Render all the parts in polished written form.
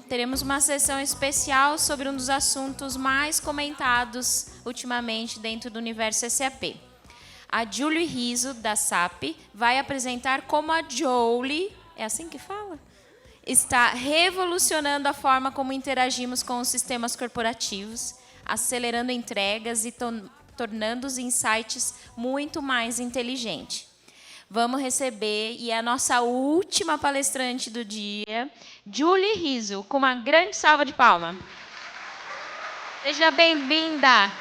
Teremos uma sessão especial sobre um dos assuntos mais comentados ultimamente dentro do universo SAP. A Julie Rizzo, da SAP, vai apresentar como a Joule, é assim que fala? Está revolucionando a forma como interagimos com os sistemas corporativos, acelerando entregas e tornando os insights muito mais inteligentes. Vamos receber, e é a nossa última palestrante do dia, Julie Rizzo, com uma grande salva de palmas. Seja bem-vinda.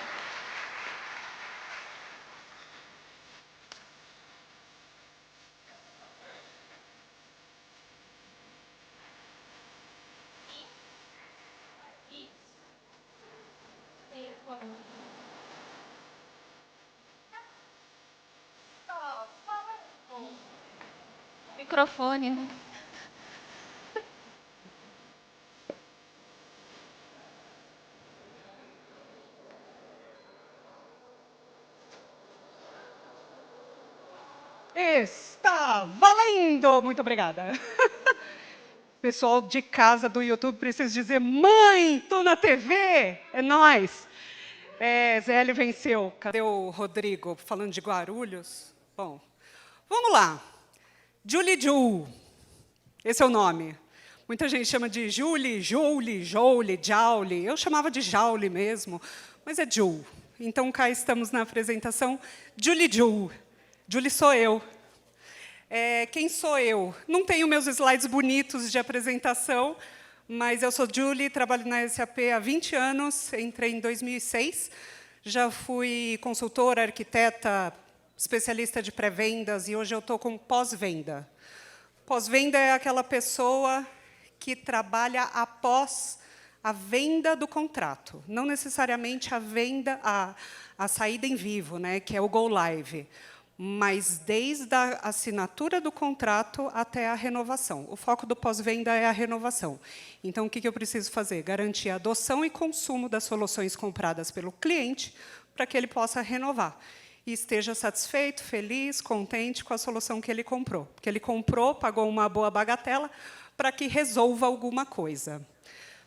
Microfone. Está valendo! Muito obrigada. Pessoal de casa do YouTube precisa dizer: mãe, tô na TV! É nóis! Zélio venceu. Cadê o Rodrigo falando de Guarulhos? Bom, vamos lá. Julie Ju. Esse é o nome. Muita gente chama de Julie, Joule, Joule, Jaule. Eu chamava de Jaule mesmo, mas é Ju. Então, cá estamos na apresentação Julie Ju. Julie sou eu. Quem sou eu? Não tenho meus slides bonitos de apresentação, mas eu sou Julie, trabalho na SAP há 20 anos, entrei em 2006. Já fui consultora, arquiteta, especialista de pré-vendas, e hoje eu estou com pós-venda. Pós-venda é aquela pessoa que trabalha após a venda do contrato, não necessariamente a venda, a saída em vivo, né, que é o Go Live, mas desde a assinatura do contrato até a renovação. O foco do pós-venda é a renovação. Então, o que eu preciso fazer? Garantir a adoção e consumo das soluções compradas pelo cliente para que ele possa renovar e esteja satisfeito, feliz, contente com a solução que ele comprou. Porque ele comprou, pagou uma boa bagatela para que resolva alguma coisa.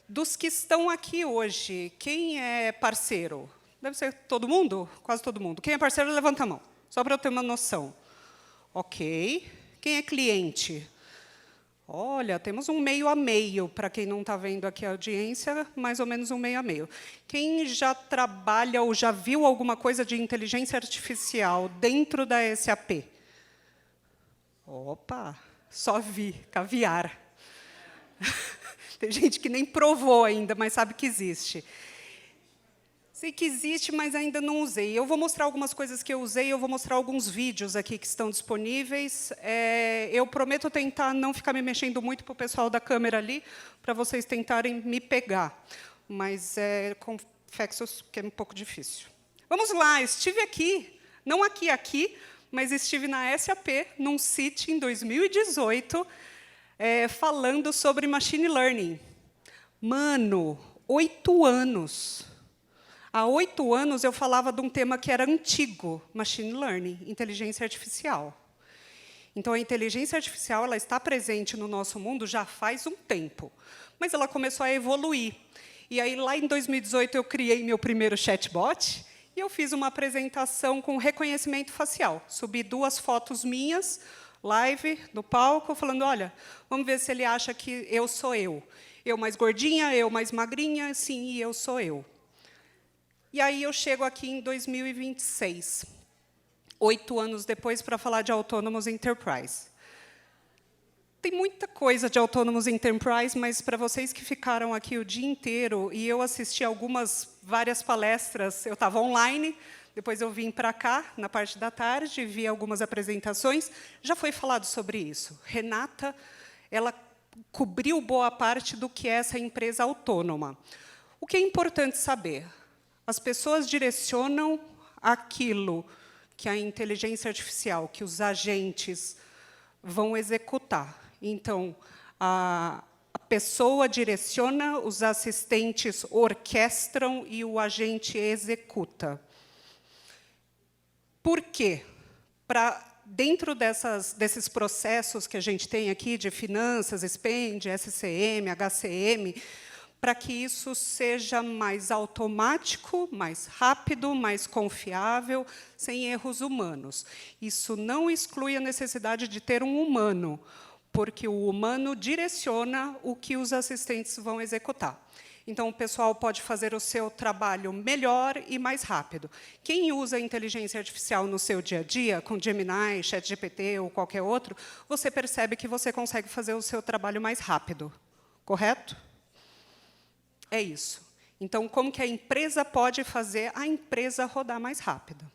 Dos que estão aqui hoje, quem é parceiro? Deve ser todo mundo? Quase todo mundo. Quem é parceiro, levanta a mão. Só para eu ter uma noção. Ok. Quem é cliente? Olha, temos um meio a meio, para quem não está vendo aqui a audiência, mais ou menos um meio a meio. Quem já trabalha ou já viu alguma coisa de inteligência artificial dentro da SAP? Opa, só vi, caviar. Tem gente que nem provou ainda, mas sabe que existe. Sei que existe, mas ainda não usei. Eu vou mostrar algumas coisas que eu usei, eu vou mostrar alguns vídeos aqui que estão disponíveis. Eu prometo tentar não ficar me mexendo muito para o pessoal da câmera ali, para vocês tentarem me pegar. Mas confesso que é um pouco difícil. Vamos lá, estive aqui, não aqui, mas estive na SAP, num CIT em 2018, falando sobre Machine Learning. Mano, 8 anos. Há 8 anos, eu falava de um tema que era antigo, Machine Learning, inteligência artificial. Então, a inteligência artificial ela está presente no nosso mundo já faz um tempo, mas ela começou a evoluir. E aí, lá em 2018, eu criei meu primeiro chatbot e eu fiz uma apresentação com reconhecimento facial. Subi 2 fotos minhas, live, no palco, falando, olha, vamos ver se ele acha que eu sou eu. Eu mais gordinha, eu mais magrinha, sim, eu sou eu. E aí eu chego aqui em 2026, 8 anos depois, para falar de Autonomous Enterprise. Tem muita coisa de Autonomous Enterprise, mas para vocês que ficaram aqui o dia inteiro, e eu assisti várias palestras, eu estava online, depois eu vim para cá, na parte da tarde, vi algumas apresentações, já foi falado sobre isso. Renata, ela cobriu boa parte do que é essa empresa autônoma. O que é importante saber? As pessoas direcionam aquilo que a inteligência artificial, que os agentes vão executar. Então, a pessoa direciona, os assistentes orquestram e o agente executa. Por quê? Para dentro desses processos que a gente tem aqui de finanças, SPEND, SCM, HCM, para que isso seja mais automático, mais rápido, mais confiável, sem erros humanos. Isso não exclui a necessidade de ter um humano, porque o humano direciona o que os assistentes vão executar. Então, o pessoal pode fazer o seu trabalho melhor e mais rápido. Quem usa a inteligência artificial no seu dia a dia, com Gemini, ChatGPT ou qualquer outro, você percebe que você consegue fazer o seu trabalho mais rápido. Correto? É isso. Então, como que a empresa pode fazer a empresa rodar mais rápido?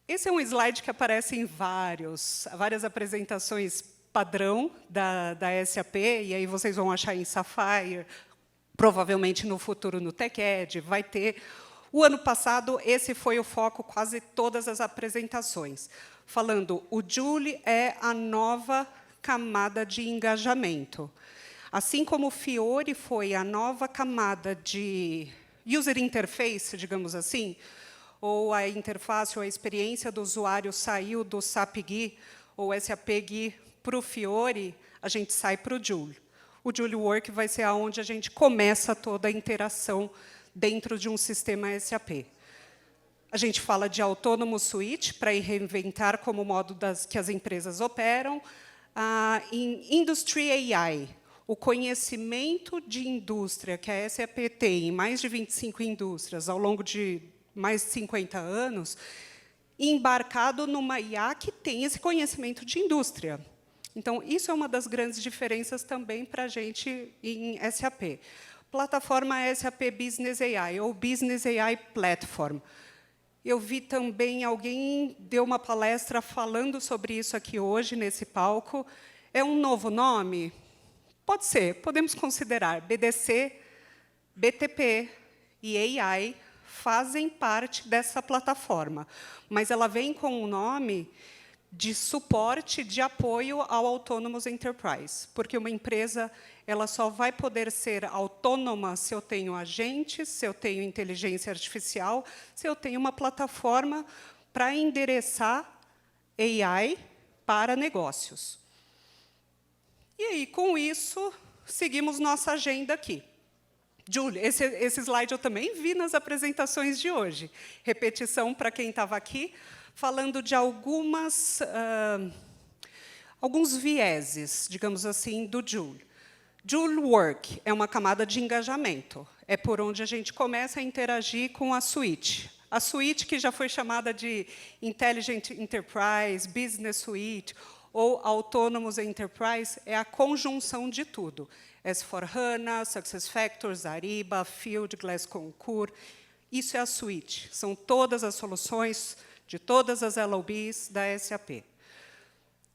Esse é um slide que aparece em várias apresentações padrão da SAP, e aí vocês vão achar em Sapphire, provavelmente no futuro no TechEd, vai ter. O ano passado, esse foi o foco, quase todas as apresentações, falando, o Joule é a nova camada de engajamento. Assim como o Fiori foi a nova camada de user interface, digamos assim, ou a interface ou a experiência do usuário saiu do SAP GUI ou SAP GUI para o Fiori, a gente sai para o Joule. O Joule Work vai ser onde a gente começa toda a interação dentro de um sistema SAP. A gente fala de Autonomous Suite, para reinventar como modo que as empresas operam. Em Industry AI, o conhecimento de indústria que a SAP tem em mais de 25 indústrias, ao longo de mais de 50 anos, embarcado numa IA que tem esse conhecimento de indústria. Então, isso é uma das grandes diferenças também para a gente em SAP. Plataforma SAP Business AI, ou Business AI Platform. Eu vi também alguém deu uma palestra falando sobre isso aqui hoje, nesse palco. É um novo nome? Pode ser, podemos considerar. BDC, BTP e AI fazem parte dessa plataforma, mas ela vem com um nome de suporte, de apoio ao Autonomous Enterprise, porque uma empresa ela só vai poder ser autônoma se eu tenho agentes, se eu tenho inteligência artificial, se eu tenho uma plataforma para endereçar AI para negócios. E aí, com isso, seguimos nossa agenda aqui. Joule, esse slide eu também vi nas apresentações de hoje. Repetição para quem estava aqui, falando de alguns vieses, digamos assim, do Joule. Joule Work é uma camada de engajamento. É por onde a gente começa a interagir com a suite. A suite que já foi chamada de Intelligent Enterprise, Business Suite, ou Autonomous Enterprise, é a conjunção de tudo. S4HANA, SuccessFactors, Ariba, Field, Glass Concur. Isso é a suite. São todas as soluções de todas as LOBs da SAP.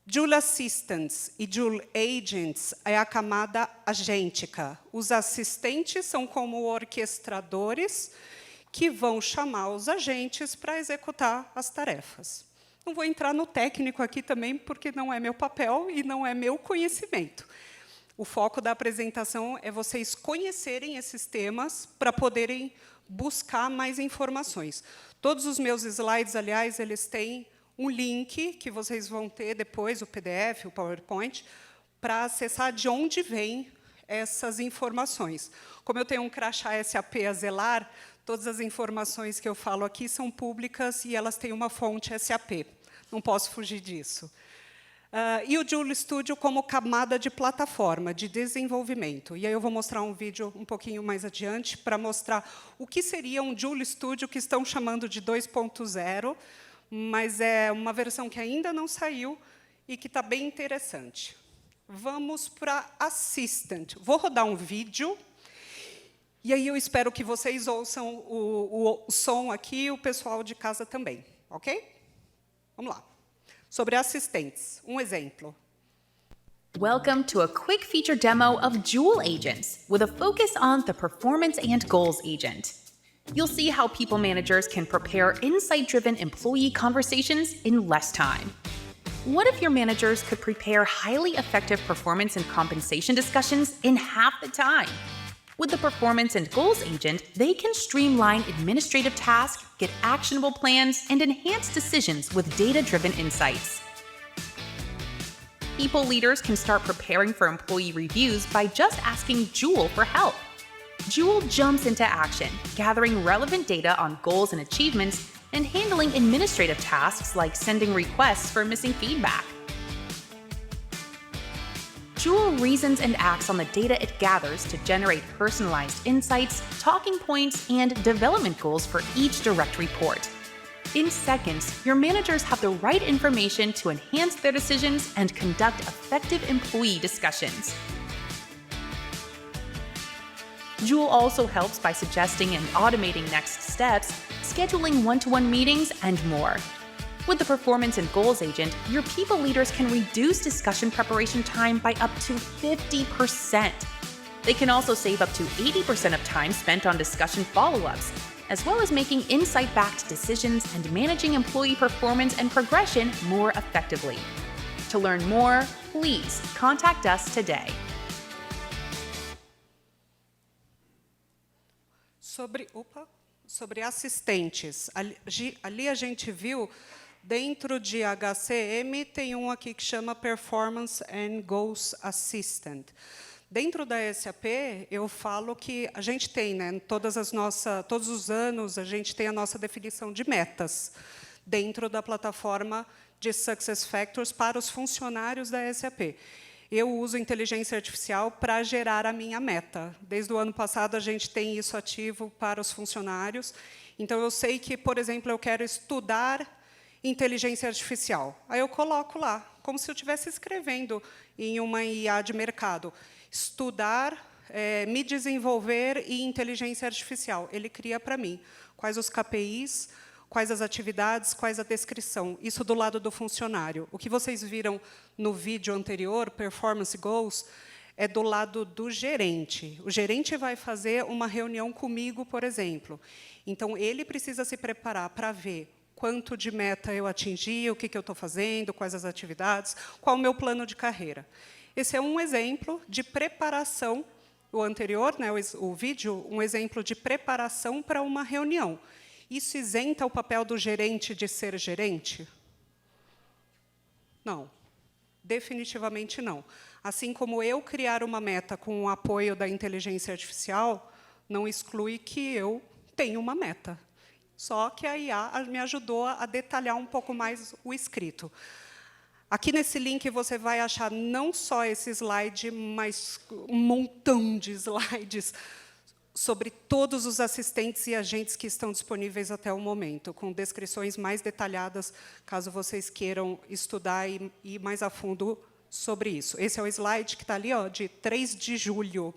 Joule Assistants e Joule Agents é a camada agêntica. Os assistentes são como orquestradores que vão chamar os agentes para executar as tarefas. Não vou entrar no técnico aqui também, porque não é meu papel e não é meu conhecimento. O foco da apresentação é vocês conhecerem esses temas para poderem buscar mais informações. Todos os meus slides, aliás, eles têm um link que vocês vão ter depois, o PDF, o PowerPoint, para acessar de onde vêm essas informações. Como eu tenho um crachá SAP a zelar, todas as informações que eu falo aqui são públicas e elas têm uma fonte SAP. Não posso fugir disso. E o Joule Studio como camada de plataforma, de desenvolvimento. E aí eu vou mostrar um vídeo um pouquinho mais adiante para mostrar o que seria um Joule Studio que estão chamando de 2.0, mas é uma versão que ainda não saiu e que está bem interessante. Vamos para Assistant. Vou rodar um vídeo, e aí eu espero que vocês ouçam o som aqui e o pessoal de casa também. Ok? Vamos lá. Sobre assistentes, um exemplo. Welcome to a quick feature demo of Joule Agents with a focus on the Performance and Goals agent. You'll see how people managers can prepare insight-driven employee conversations in less time. What if your managers could prepare highly effective performance and compensation discussions in half the time? With the Performance and Goals Agent, they can streamline administrative tasks, get actionable plans, and enhance decisions with data-driven insights. People leaders can start preparing for employee reviews by just asking Joule for help. Joule jumps into action, gathering relevant data on goals and achievements, and handling administrative tasks like sending requests for missing feedback. Joule reasons and acts on the data it gathers to generate personalized insights, talking points, and development goals for each direct report. In seconds, your managers have the right information to enhance their decisions and conduct effective employee discussions. Joule also helps by suggesting and automating next steps, scheduling one-to-one meetings, and more. With the Performance and Goals Agent, your people leaders can reduce discussion preparation time by up to 50%. They can also save up to 80% of time spent on discussion follow-ups, as well as making insight-backed decisions and managing employee performance and progression more effectively. To learn more, please contact us today. Sobre assistentes. Ali a gente viu, dentro de HCM, tem um aqui que chama Performance and Goals Assistant. Dentro da SAP, eu falo que a gente tem, né, todos os anos, a gente tem a nossa definição de metas dentro da plataforma de SuccessFactors para os funcionários da SAP. Eu uso inteligência artificial para gerar a minha meta. Desde o ano passado, a gente tem isso ativo para os funcionários. Então, eu sei que, por exemplo, eu quero estudar inteligência artificial. Aí eu coloco lá, como se eu estivesse escrevendo em uma IA de mercado. Estudar, me desenvolver em inteligência artificial. Ele cria para mim quais os KPIs, quais as atividades, quais a descrição. Isso do lado do funcionário. O que vocês viram no vídeo anterior, Performance Goals, é do lado do gerente. O gerente vai fazer uma reunião comigo, por exemplo. Então, ele precisa se preparar para ver quanto de meta eu atingi, o que eu estou fazendo, quais as atividades, qual o meu plano de carreira. Esse é um exemplo de preparação, o anterior, né, o vídeo, um exemplo de preparação para uma reunião. Isso isenta o papel do gerente de ser gerente? Não, definitivamente não. Assim como eu criar uma meta com o apoio da inteligência artificial, não exclui que eu tenho uma meta. Só que a IA me ajudou a detalhar um pouco mais o escrito. Aqui nesse link você vai achar não só esse slide, mas um montão de slides sobre todos os assistentes e agentes que estão disponíveis até o momento, com descrições mais detalhadas, caso vocês queiram estudar e ir mais a fundo sobre isso. Esse é o slide que está ali, ó, de 3 de julho.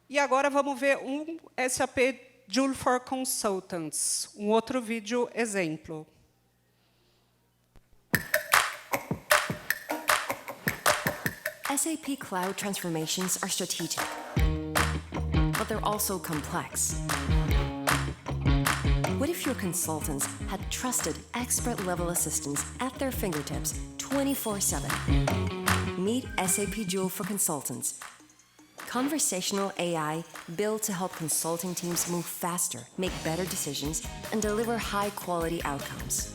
E agora vamos ver um SAP Joule for Consultants, um outro vídeo exemplo. SAP cloud transformations are strategic, but they're also complex. What if your consultants had trusted expert-level assistance at their fingertips 24/7? Meet SAP Joule for Consultants. Conversational AI built to help consulting teams move faster, make better decisions, and deliver high-quality outcomes.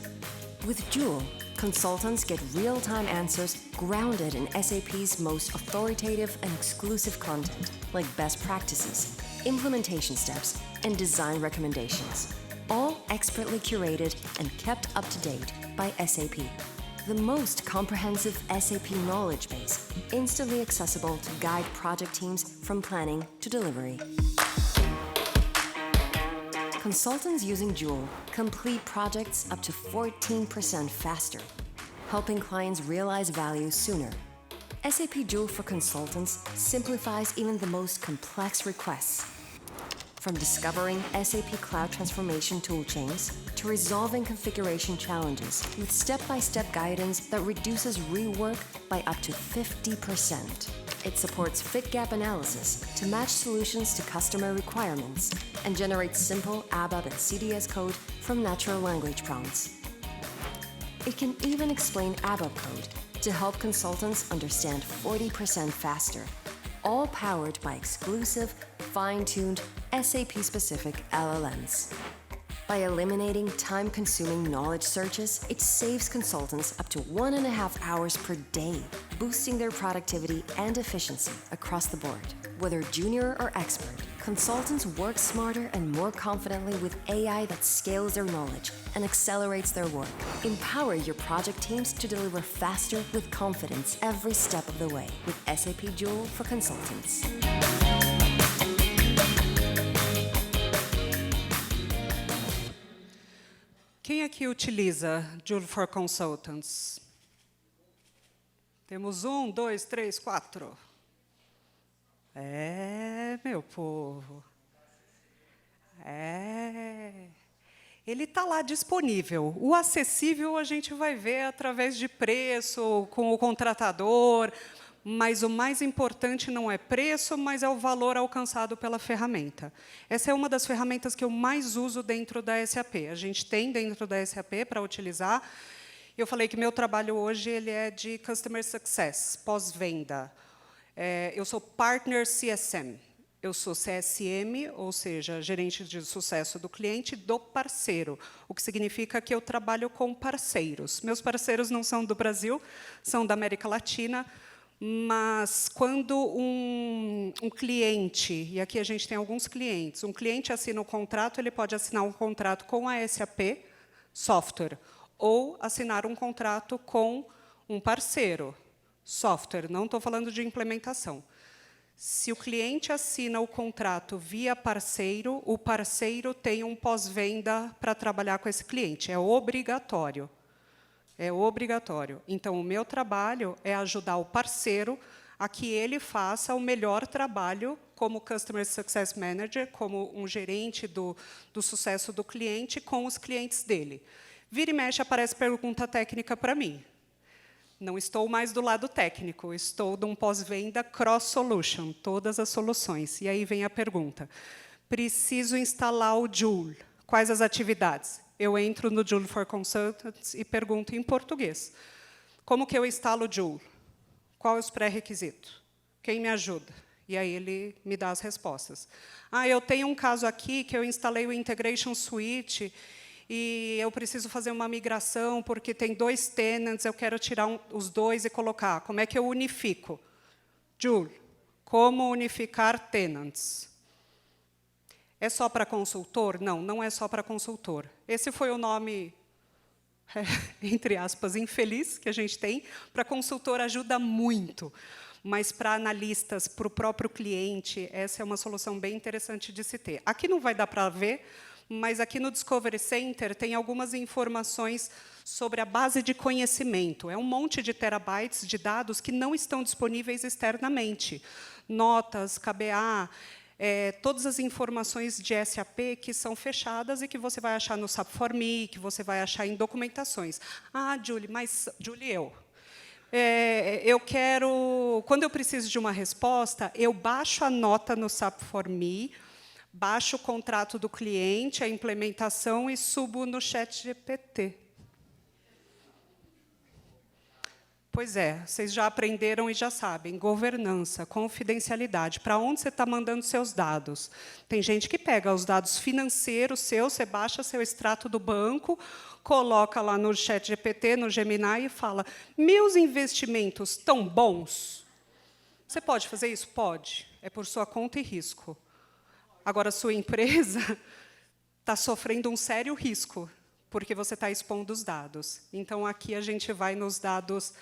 With Joule, consultants get real-time answers grounded in SAP's most authoritative and exclusive content, like best practices, implementation steps, and design recommendations, all expertly curated and kept up to date by SAP. The most comprehensive SAP knowledge base, instantly accessible to guide project teams from planning to delivery. Consultants using Joule complete projects up to 14% faster, helping clients realize value sooner. SAP Joule for Consultants simplifies even the most complex requests, from discovering SAP Cloud Transformation toolchains to resolving configuration challenges with step-by-step guidance that reduces rework by up to 50%. It supports fit gap analysis to match solutions to customer requirements and generates simple ABAP and CDS code from natural language prompts. It can even explain ABAP code to help consultants understand 40% faster, all powered by exclusive, fine-tuned, SAP-specific LLMs. By eliminating time-consuming knowledge searches, it saves consultants up to 1.5 hours per day, boosting their productivity and efficiency across the board. Whether junior or expert, consultants work smarter and more confidently with AI that scales their knowledge and accelerates their work. Empower your project teams to deliver faster with confidence every step of the way with SAP Joule for Consultants. Quem aqui utiliza Joule for Consultants? Temos 1, 2, 3, 4. Meu povo. Ele está lá disponível. O acessível a gente vai ver através de preço, com o contratador, mas o mais importante não é preço, mas é o valor alcançado pela ferramenta. Essa é uma das ferramentas que eu mais uso dentro da SAP. A gente tem dentro da SAP para utilizar. Eu falei que meu trabalho hoje ele é de Customer Success, pós-venda. Eu sou Partner CSM. Eu sou CSM, ou seja, gerente de sucesso do cliente, do parceiro, o que significa que eu trabalho com parceiros. Meus parceiros não são do Brasil, são da América Latina, mas quando um cliente, e aqui a gente tem alguns clientes, um cliente assina um contrato, ele pode assinar um contrato com a SAP Software, ou assinar um contrato com um parceiro, software, não estou falando de implementação. Se o cliente assina o contrato via parceiro, o parceiro tem um pós-venda para trabalhar com esse cliente. É obrigatório. É obrigatório. Então, o meu trabalho é ajudar o parceiro a que ele faça o melhor trabalho como Customer Success Manager, como um gerente do sucesso do cliente com os clientes dele. Vira e mexe, aparece pergunta técnica para mim. Não estou mais do lado técnico, estou de um pós-venda cross-solution, todas as soluções. E aí vem a pergunta. Preciso instalar o Joule. Quais as atividades? Eu entro no Joule for Consultants e pergunto em português. Como que eu instalo o Joule? Quais os pré-requisitos? Quem me ajuda? E aí ele me dá as respostas. Eu tenho um caso aqui que eu instalei o Integration Suite e eu preciso fazer uma migração porque tem 2 tenants, eu quero tirar os 2 e colocar. Como é que eu unifico? Joule, como unificar tenants? É só para consultor? Não, não é só para consultor. Esse foi o nome, entre aspas, infeliz que a gente tem. Para consultor ajuda muito, mas para analistas, para o próprio cliente, essa é uma solução bem interessante de se ter. Aqui não vai dar para ver, mas aqui no Discovery Center tem algumas informações sobre a base de conhecimento. É um monte de terabytes de dados que não estão disponíveis externamente. Notas, KBA, todas as informações de SAP que são fechadas e que você vai achar no SAP For Me, que você vai achar em documentações. Julie, mas Julie, eu quero, quando eu preciso de uma resposta, eu baixo a nota no SAP For Me, baixo o contrato do cliente, a implementação e subo no ChatGPT. Pois é, vocês já aprenderam e já sabem. Governança, confidencialidade. Para onde você está mandando seus dados? Tem gente que pega os dados financeiros seus, você baixa seu extrato do banco, coloca lá no ChatGPT, no Gemini, e fala, meus investimentos estão bons? Você pode fazer isso? Pode. É por sua conta e risco. Agora, a sua empresa está sofrendo um sério risco, porque você está expondo os dados. Então, aqui a gente vai nos dados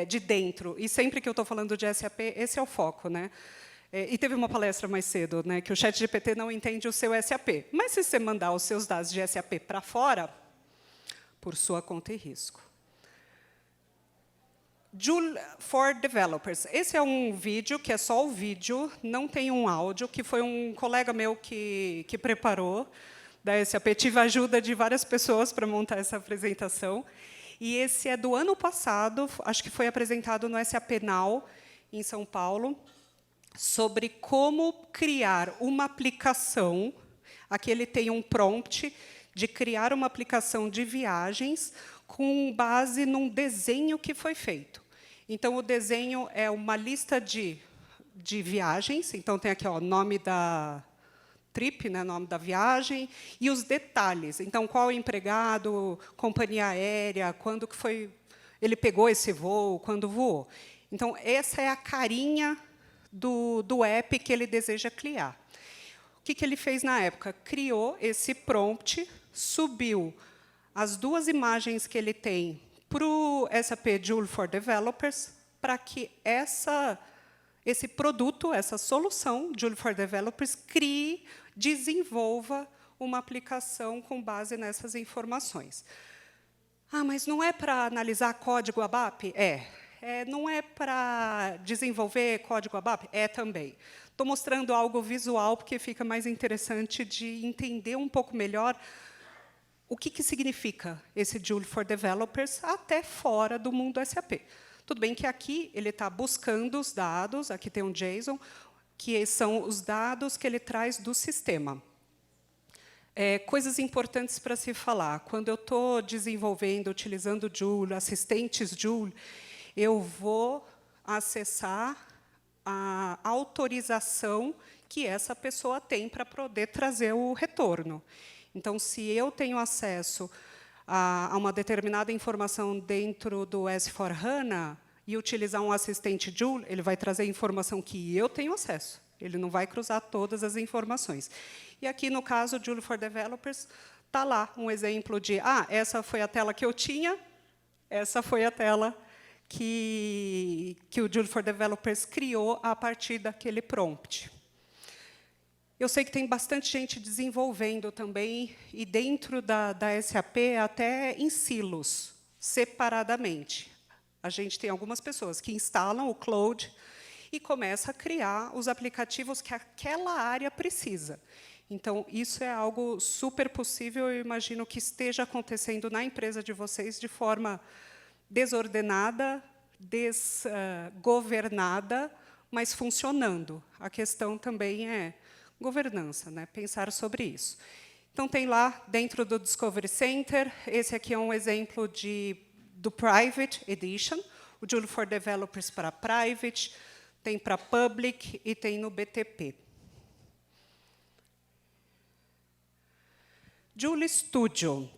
de dentro. E sempre que eu estou falando de SAP, esse é o foco, né? E teve uma palestra mais cedo, né, que o ChatGPT não entende o seu SAP. Mas, se você mandar os seus dados de SAP para fora, por sua conta e risco. Joule for Developers. Esse é um vídeo, que é só o vídeo, não tem um áudio, que foi um colega meu que preparou da SAP. Tive a ajuda de várias pessoas para montar essa apresentação. E esse é do ano passado, acho que foi apresentado no SAP Now, em São Paulo, sobre como criar uma aplicação. Aqui ele tem um prompt de criar uma aplicação de viagens com base num desenho que foi feito. Então, o desenho é uma lista de de viagens. Então, tem aqui o nome da trip, né, nome da viagem, e os detalhes. Então, qual o empregado, companhia aérea, quando que foi, ele pegou esse voo, quando voou. Então, essa é a carinha do app que ele deseja criar. O que ele fez na época? Criou esse prompt, subiu as 2 imagens que ele tem para o SAP Joule for Developers, para que esse produto, essa solução, Joule for Developers, desenvolva uma aplicação com base nessas informações. Ah, mas não é para analisar código ABAP? Não é para desenvolver código ABAP? É também. Estou mostrando algo visual, porque fica mais interessante de entender um pouco melhor o que significa esse Joule for Developers até fora do mundo SAP. Tudo bem que aqui ele está buscando os dados, aqui tem um JSON, que são os dados que ele traz do sistema. Coisas importantes para se falar. Quando eu estou desenvolvendo, utilizando o Joule, assistentes Joule, eu vou acessar a autorização que essa pessoa tem para poder trazer o retorno. Então, se eu tenho acesso a uma determinada informação dentro do S/4HANA e utilizar um assistente Joule, ele vai trazer a informação que eu tenho acesso. Ele não vai cruzar todas as informações. E aqui, no caso, o Joule for Developers, está lá um exemplo de, essa foi a tela que eu tinha, essa foi a tela que o Joule for Developers criou a partir daquele prompt. Eu sei que tem bastante gente desenvolvendo também, e dentro da SAP, até em silos, separadamente. A gente tem algumas pessoas que instalam o Cloud e começam a criar os aplicativos que aquela área precisa. Então, isso é algo super possível, eu imagino que esteja acontecendo na empresa de vocês de forma desordenada, desgovernada, mas funcionando. A questão também é governança, né? Pensar sobre isso. Então, tem lá, dentro do Discovery Center, esse aqui é um exemplo do Private Edition, o Joule for Developers para Private, tem para Public e tem no BTP. Joule Studio.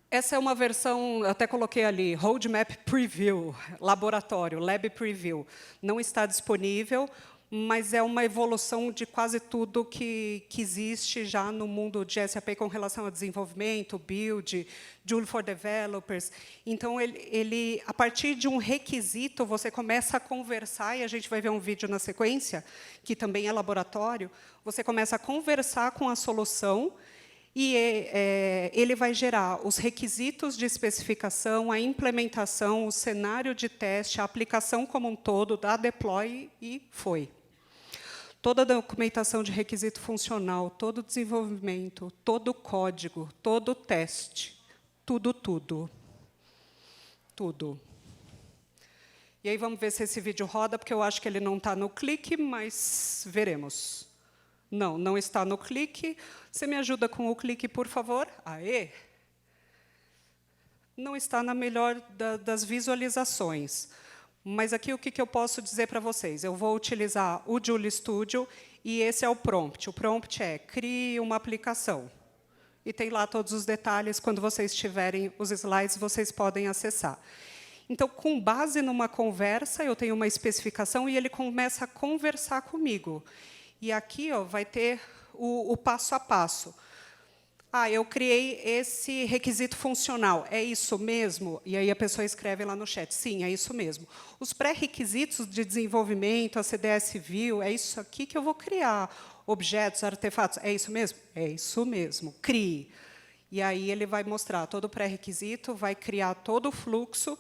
Essa é uma versão, até coloquei ali, Roadmap Preview, laboratório, Lab Preview. Não está disponível, mas é uma evolução de quase tudo que existe já no mundo de SAP com relação a desenvolvimento, build, Joule for Developers. Então, a partir de um requisito, você começa a conversar, e a gente vai ver um vídeo na sequência, que também é laboratório, você começa a conversar com a solução, e ele vai gerar os requisitos de especificação, a implementação, o cenário de teste, a aplicação como um todo, dá deploy e foi. Toda a documentação de requisito funcional, todo o desenvolvimento, todo o código, todo o teste, tudo. E aí vamos ver se esse vídeo roda, porque eu acho que ele não está no clique, mas veremos. Não está no clique. Você me ajuda com o clique, por favor? Aê! Não está na melhor das visualizações. Mas aqui o que eu posso dizer para vocês? Eu vou utilizar o Joule Studio, e esse é o prompt. O prompt é, crie uma aplicação. E tem lá todos os detalhes. Quando vocês tiverem os slides, vocês podem acessar. Então, com base numa conversa, eu tenho uma especificação, e ele começa a conversar comigo. E aqui vai ter o passo a passo. Eu criei esse requisito funcional. É isso mesmo? E aí a pessoa escreve lá no chat. Sim, é isso mesmo. Os pré-requisitos de desenvolvimento, a CDS View, é isso aqui que eu vou criar. Objetos, artefatos, é isso mesmo? É isso mesmo. Crie. E aí ele vai mostrar todo o pré-requisito, vai criar todo o fluxo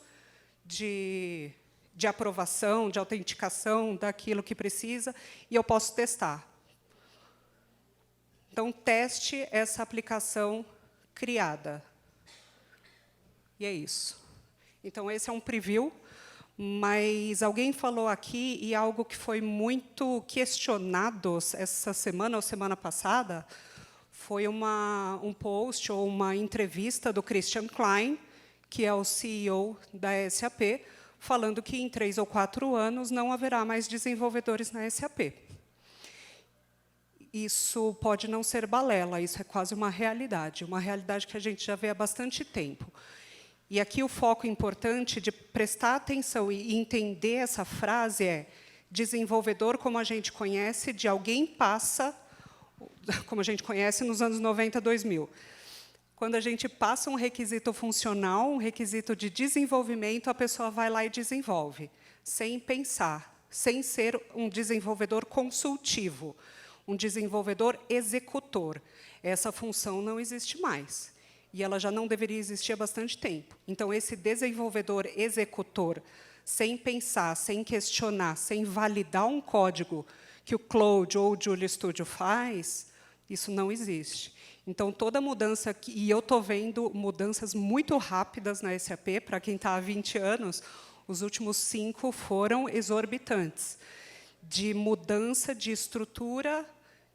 de aprovação, de autenticação daquilo que precisa, e eu posso testar. Então, teste essa aplicação criada. E é isso. Então, esse é um preview, mas alguém falou aqui, e algo que foi muito questionado essa semana ou semana passada, foi um post ou uma entrevista do Christian Klein, que é o CEO da SAP, falando que em 3 ou 4 anos não haverá mais desenvolvedores na SAP. Isso pode não ser balela, isso é quase uma realidade que a gente já vê há bastante tempo. E aqui o foco importante de prestar atenção e entender essa frase é: desenvolvedor, como a gente conhece, de alguém passa, como a gente conhece nos anos 90, 2000. Quando a gente passa um requisito funcional, um requisito de desenvolvimento, a pessoa vai lá e desenvolve, sem pensar, sem ser um desenvolvedor consultivo, um desenvolvedor executor. Essa função não existe mais. E ela já não deveria existir há bastante tempo. Então, esse desenvolvedor executor, sem pensar, sem questionar, sem validar um código que o Cloud ou o Joule Studio faz, isso não existe. Então, toda mudança, e eu estou vendo mudanças muito rápidas na SAP, para quem está há 20 anos, os últimos 5 foram exorbitantes, de mudança de estrutura,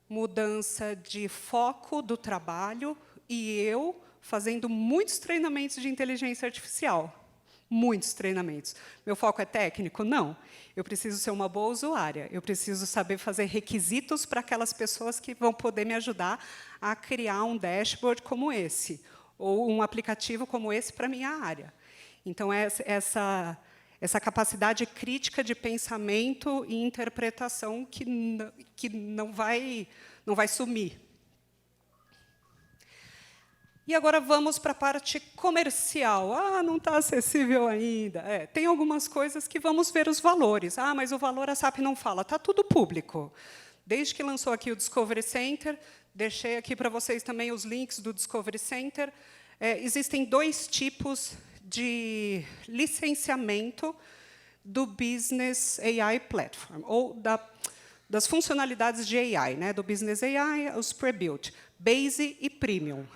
mudança de foco do trabalho, e eu fazendo muitos treinamentos de inteligência artificial. Muitos treinamentos. Meu foco é técnico? Não. Eu preciso ser uma boa usuária. Eu preciso saber fazer requisitos para aquelas pessoas que vão poder me ajudar a criar um dashboard como esse, ou um aplicativo como esse para a minha área. Então, essa capacidade crítica de pensamento e interpretação que não vai sumir. E agora vamos para a parte comercial. Ah, não está acessível ainda. Tem algumas coisas que vamos ver os valores. Ah, mas o valor a SAP não fala. Está tudo público. Desde que lançou aqui o Discovery Center, deixei aqui para vocês também os links do Discovery Center. Existem 2 tipos de licenciamento do Business AI Platform, ou das funcionalidades de AI, né, do Business AI, os pre-built, Base e Premium.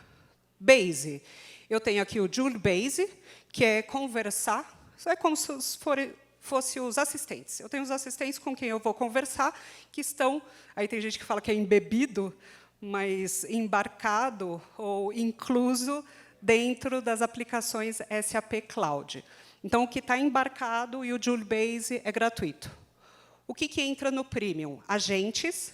Base, eu tenho aqui o Joule Base, que é conversar, isso é como se fossem os assistentes. Eu tenho os assistentes com quem eu vou conversar, que estão, aí tem gente que fala que é embebido, mas embarcado ou incluso dentro das aplicações SAP Cloud. Então, o que está embarcado e o Joule Base é gratuito. O que entra no Premium? Agentes,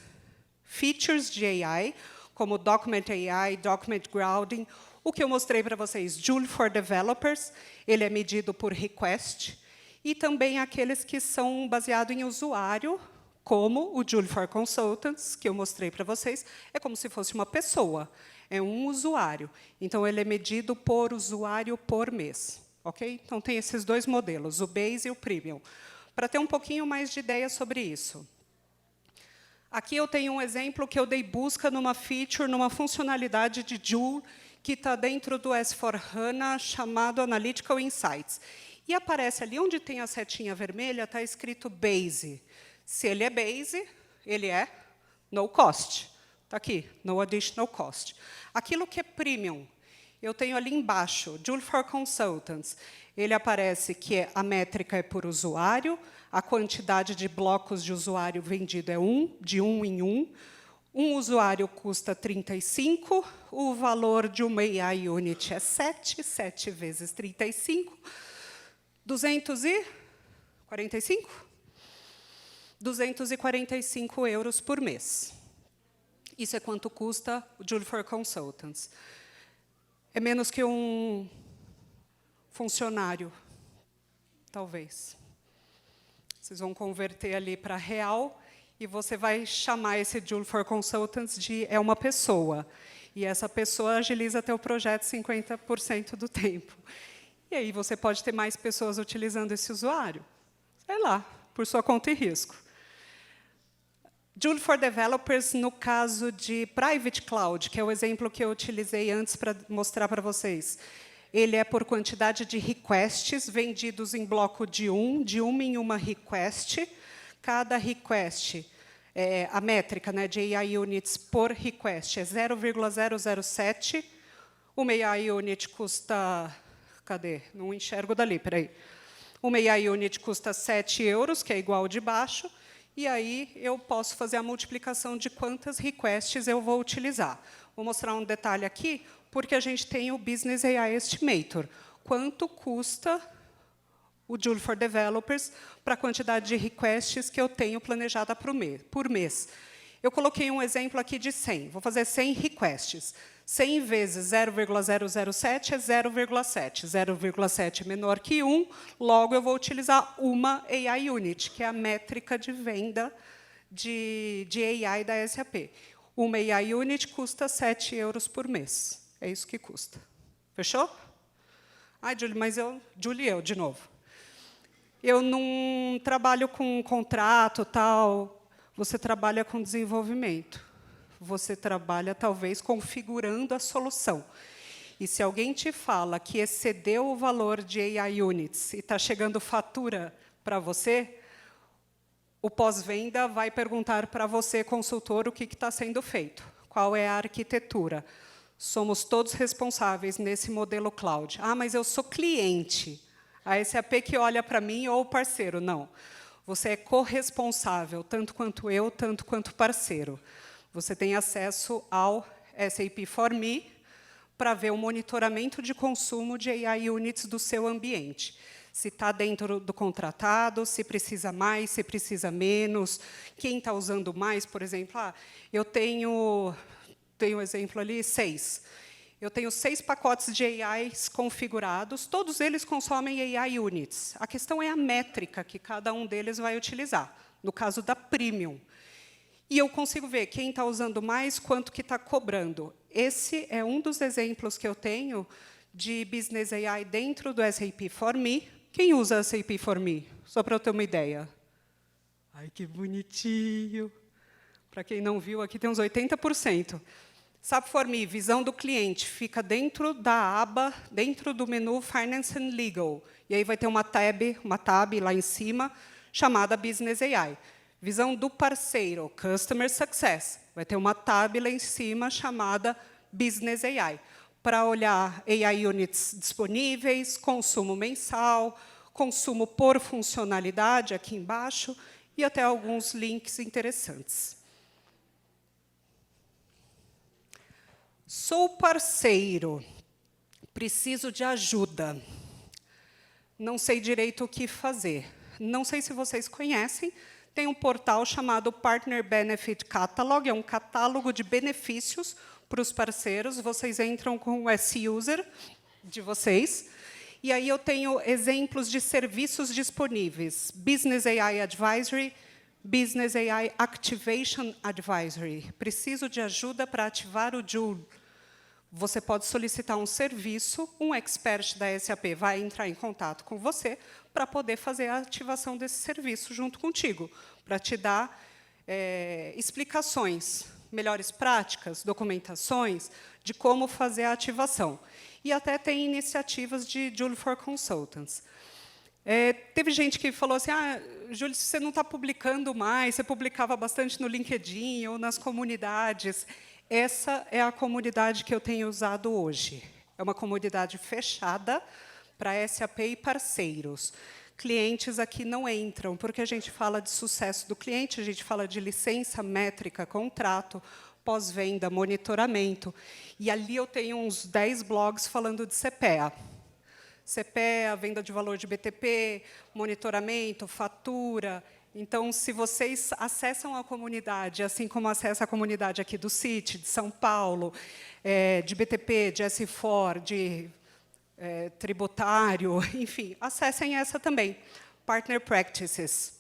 features de AI, como Document AI, Document Grounding. O que eu mostrei para vocês, Joule for Developers, ele é medido por request, e também aqueles que são baseados em usuário, como o Joule for Consultants, que eu mostrei para vocês, é como se fosse uma pessoa, é um usuário. Então, ele é medido por usuário por mês. Okay? Então, tem esses 2 modelos, o Base e o Premium. Para ter um pouquinho mais de ideia sobre isso. Aqui eu tenho um exemplo que eu dei busca numa feature, numa funcionalidade de Joule, que está dentro do S/4HANA, chamado Analytical Insights. E aparece ali, onde tem a setinha vermelha, está escrito Base. Se ele é Base, ele é no cost. Está aqui, no additional cost. Aquilo que é Premium, eu tenho ali embaixo, Joule for Consultants. Ele aparece que a métrica é por usuário, a quantidade de blocos de usuário vendido é 1, de 1 em 1. Um usuário custa 35, o valor de uma AI Unit é 7 vezes 35, 245? 245 euros por mês. Isso é quanto custa o Joule for Consultants. É menos que um funcionário, talvez. Vocês vão converter ali para real e você vai chamar esse Joule for Consultants de uma pessoa. E essa pessoa agiliza teu projeto 50% do tempo. E aí você pode ter mais pessoas utilizando esse usuário. Sei lá, por sua conta e risco. Joule for Developers, no caso de Private Cloud, que é o exemplo que eu utilizei antes para mostrar para vocês. Ele é por quantidade de requests vendidos em bloco de 1, de 1 em 1 request. Cada request, a métrica, né, de AI Units por request é 0,007. Uma AI Unit custa... Cadê? Não enxergo dali, peraí. Uma AI Unit custa 7 euros, que é igual ao de baixo, e aí eu posso fazer a multiplicação de quantas requests eu vou utilizar. Vou mostrar um detalhe aqui, porque a gente tem o Business AI Estimator. Quanto custa o Joule for Developers para a quantidade de requests que eu tenho planejada por mês. Eu coloquei um exemplo aqui de 100. Vou fazer 100 requests. 100 vezes 0,007 é 0,7. 0,7 é menor que 1, logo eu vou utilizar uma AI Unit, que é a métrica de venda de AI da SAP. Uma AI Unit custa 7 € por mês. É isso que custa. Fechou? Ai, Julie, mas eu, de novo. Eu não trabalho com contrato, tal. Você trabalha com desenvolvimento. Você trabalha, talvez, configurando a solução. E se alguém te fala que excedeu o valor de AI Units e está chegando fatura para você, o pós-venda vai perguntar para você, consultor, o que está sendo feito, qual é a arquitetura. Somos todos responsáveis nesse modelo cloud. Ah, mas eu sou cliente. A SAP que olha para mim ou o parceiro? Não. Você é corresponsável, tanto quanto eu, tanto quanto parceiro. Você tem acesso ao SAP For Me para ver o monitoramento de consumo de AI Units do seu ambiente. Se está dentro do contratado, se precisa mais, se precisa menos, quem está usando mais, por exemplo. Eu tenho um exemplo ali, 6. Eu tenho 6 pacotes de AIs configurados, todos eles consomem AI Units. A questão é a métrica que cada um deles vai utilizar, no caso da Premium. E eu consigo ver quem está usando mais, quanto que está cobrando. Esse é um dos exemplos que eu tenho de Business AI dentro do SAP For Me. Quem usa SAP For Me? Só para eu ter uma ideia. Ai, que bonitinho. Para quem não viu, aqui tem uns 80%. SAP For Me, visão do cliente, fica dentro da aba, dentro do menu Finance and Legal. E aí vai ter uma tab lá em cima, chamada Business AI. Visão do parceiro, Customer Success. Vai ter uma tab lá em cima, chamada Business AI. Para olhar AI Units disponíveis, consumo mensal, consumo por funcionalidade, aqui embaixo, e até alguns links interessantes. Sou parceiro, preciso de ajuda. Não sei direito o que fazer. Não sei se vocês conhecem, tem um portal chamado Partner Benefit Catalog, é um catálogo de benefícios para os parceiros. Vocês entram com o S-User de vocês, e aí eu tenho exemplos de serviços disponíveis. Business AI Advisory, Business AI Activation Advisory. Preciso de ajuda para ativar o Joule. Você pode solicitar um serviço, um expert da SAP vai entrar em contato com você para poder fazer a ativação desse serviço junto contigo, para te dar explicações, melhores práticas, documentações de como fazer a ativação. E até tem iniciativas de Joule for Consultants. Teve gente que falou assim, Júlio, você não está publicando mais, você publicava bastante no LinkedIn ou nas comunidades. Essa é a comunidade que eu tenho usado hoje. É uma comunidade fechada para SAP e parceiros. Clientes aqui não entram, porque a gente fala de sucesso do cliente, a gente fala de licença, métrica, contrato, pós-venda, monitoramento. E ali eu tenho uns 10 blogs falando de CPEA. CPEA, venda de valor de BTP, monitoramento, fatura. Então, se vocês acessam a comunidade, assim como acessa a comunidade aqui do CIT, de São Paulo, de BTP, de S4, de tributário, enfim, acessem essa também, Partner Practices,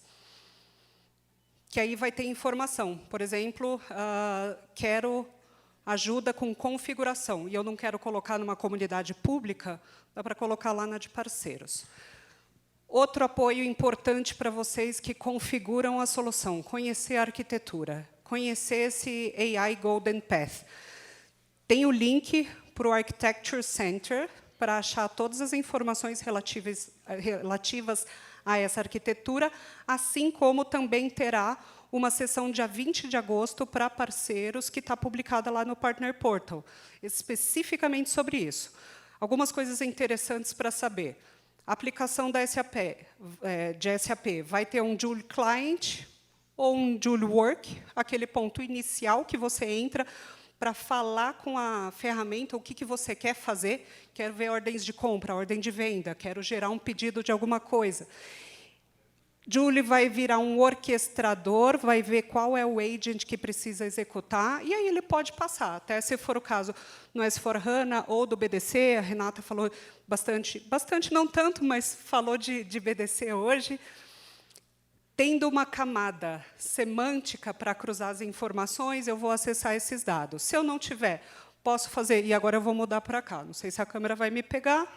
que aí vai ter informação. Por exemplo, quero ajuda com configuração, e eu não quero colocar numa comunidade pública, dá para colocar lá na de parceiros. Outro apoio importante para vocês que configuram a solução, conhecer a arquitetura, conhecer esse AI Golden Path. Tem o link para o Architecture Center, para achar todas as informações relativas a essa arquitetura, assim como também terá uma sessão dia 20 de agosto para parceiros, que está publicada lá no Partner Portal, especificamente sobre isso. Algumas coisas interessantes para saber. A aplicação da SAP, de SAP vai ter um Joule Client ou um Joule Work, aquele ponto inicial que você entra para falar com a ferramenta o que você quer fazer. Quero ver ordens de compra, ordem de venda, quero gerar um pedido de alguma coisa. Julie vai virar um orquestrador, vai ver qual é o agent que precisa executar, e aí ele pode passar, até se for o caso no S/4HANA ou do BDC. A Renata falou bastante não tanto, mas falou de BDC hoje. Tendo uma camada semântica para cruzar as informações, eu vou acessar esses dados. Se eu não tiver, posso fazer, e agora eu vou mudar para cá, não sei se a câmera vai me pegar,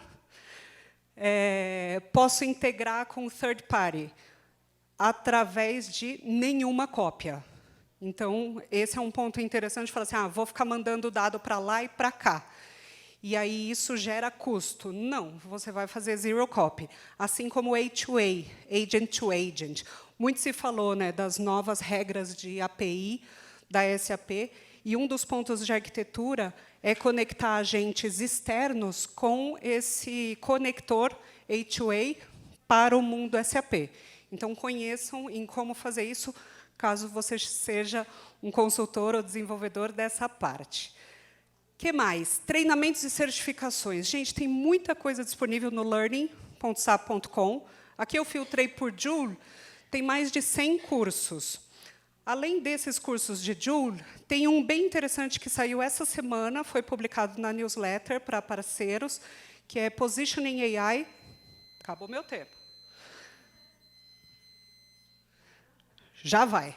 posso integrar com o third party, através de nenhuma cópia. Então, esse é um ponto interessante, de falar assim, vou ficar mandando dado para lá e para cá. E aí isso gera custo. Não, você vai fazer zero copy. Assim como A2A, agent to agent. Muito se falou, né, das novas regras de API da SAP, e um dos pontos de arquitetura é conectar agentes externos com esse conector A2A para o mundo SAP. Então, conheçam em como fazer isso, caso você seja um consultor ou desenvolvedor dessa parte. O que mais? Treinamentos e certificações. Gente, tem muita coisa disponível no learning.sap.com. Aqui eu filtrei por Joule, tem mais de 100 cursos. Além desses cursos de Joule, tem um bem interessante que saiu essa semana, foi publicado na newsletter para parceiros, que é Positioning AI. Acabou meu tempo. Já vai.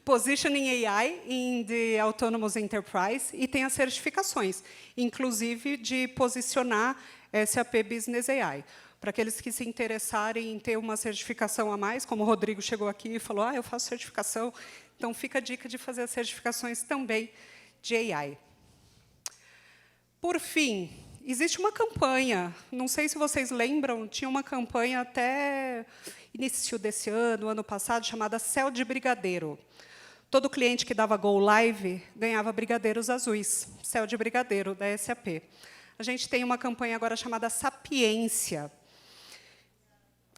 Positioning AI in the Autonomous Enterprise, e tem as certificações, inclusive de posicionar SAP Business AI. Para aqueles que se interessarem em ter uma certificação a mais, como o Rodrigo chegou aqui e falou, eu faço certificação, então fica a dica de fazer as certificações também de AI. Por fim, existe uma campanha, não sei se vocês lembram, tinha uma campanha até início desse ano passado, chamada Céu de Brigadeiro. Todo cliente que dava Go Live ganhava brigadeiros azuis, Céu de Brigadeiro, da SAP. A gente tem uma campanha agora chamada Sapiência.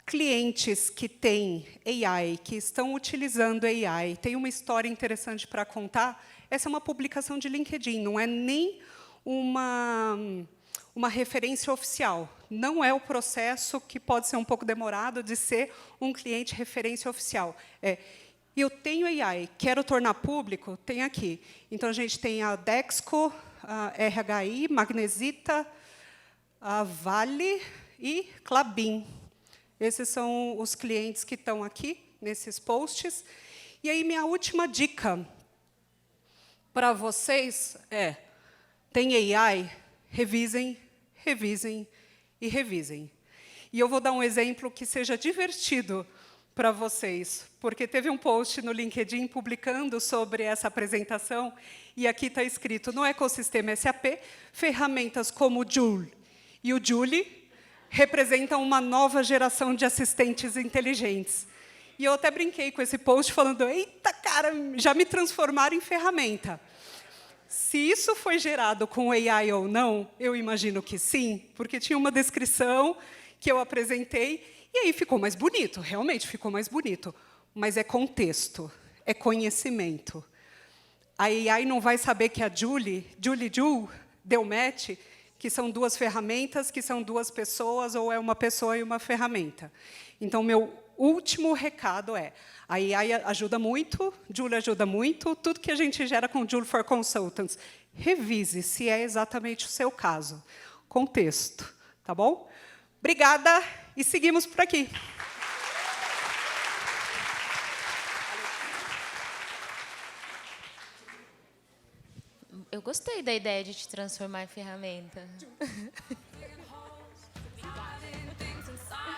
Clientes que têm AI, que estão utilizando AI, tem uma história interessante para contar. Essa é uma publicação de LinkedIn, não é nem uma referência oficial. Não é o processo, que pode ser um pouco demorado, de ser um cliente referência oficial. Eu tenho AI, quero tornar público, tem aqui. Então, a gente tem a Dexco, a RHI, Magnesita, a Vale e Klabin. Esses são os clientes que estão aqui, nesses posts. E aí, minha última dica para vocês é, tem AI, revisem, revisem e revisem. E eu vou dar um exemplo que seja divertido para vocês, porque teve um post no LinkedIn publicando sobre essa apresentação, e aqui está escrito, no ecossistema SAP, ferramentas como o Joule e o Julie representam uma nova geração de assistentes inteligentes. E eu até brinquei com esse post, falando, eita, cara, já me transformaram em ferramenta. Se isso foi gerado com AI ou não, eu imagino que sim, porque tinha uma descrição que eu apresentei, e aí ficou mais bonito, realmente ficou mais bonito. Mas é contexto, é conhecimento. A AI não vai saber que a Julie deu match, que são duas ferramentas, que são duas pessoas, ou é uma pessoa e uma ferramenta. Então, meu último recado é, a AI ajuda muito, Joule ajuda muito, tudo que a gente gera com Joule for Consultants, revise se é exatamente o seu caso. Contexto, tá bom? Obrigada, e seguimos por aqui. Eu gostei da ideia de te transformar em ferramenta.